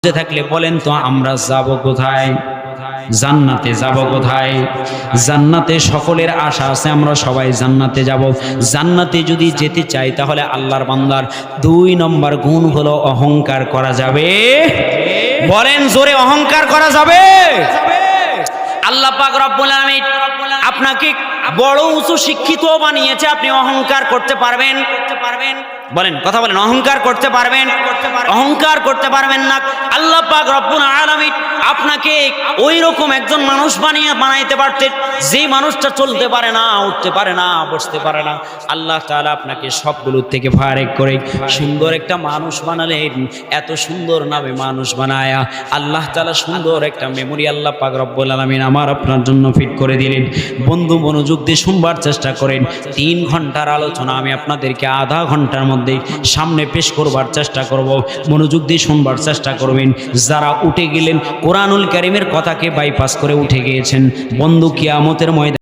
যে থাকলে বলেন তো আমরা যাব কোথায়? জান্নাতে যাব কোথায়? জান্নাতে সকলের আশা আছে, আমরা সবাই জান্নাতে যাব। জান্নাতে যদি যেতে চাই তাহলে আল্লাহর বান্দার 2 নম্বর গুণ হলো অহংকার করা যাবে। বলেন জোরে, অহংকার করা যাবে? আল্লাহ পাক রব্বুল আলামিন আপনাকে বড় উঁচু শিক্ষিত বানিয়েছে, আপনি অহংকার করতে পারবেন? বলেন, কথা বলেন, অহংকার করতে পারবেন? অহংকার করতে পারবেন না। আল্লাহ পাক রব্বুল আলামিন আপনাকে ওই রকম একজন মানুষ বানাইতে পারতেন যে মানুষটা চলতে পারে না, উঠতে পারে না, বসতে পারে না। আল্লাহ তাআলা আপনাকে সবগুলোর থেকে ফারেক করে সুন্দর একটা মানুষ বানালেন। এত সুন্দর নামে মানুষ বানায়া আল্লাহ তাআলা সুন্দর একটা মেমোরি আল্লাহ পাক রব্বুল আলামিন আমার আপনার জন্য ফিট করে দিলেন। বন্ধু, মনোযোগ দিয়ে শুনবার চেষ্টা করেন। 3 ঘন্টার আলোচনা আমি আপনাদেরকে আধা ঘন্টার মধ্যে সামনে পেশ করবার চেষ্টা করব। মনোযোগ দিয়ে শুনবার চেষ্টা করবেন। যারা উঠে গেলেন, কোরআনুল কারীমের কথাকে বাইপাস করে উঠে গিয়েছেন, বন্ধু কিয়ামতের ময়দানে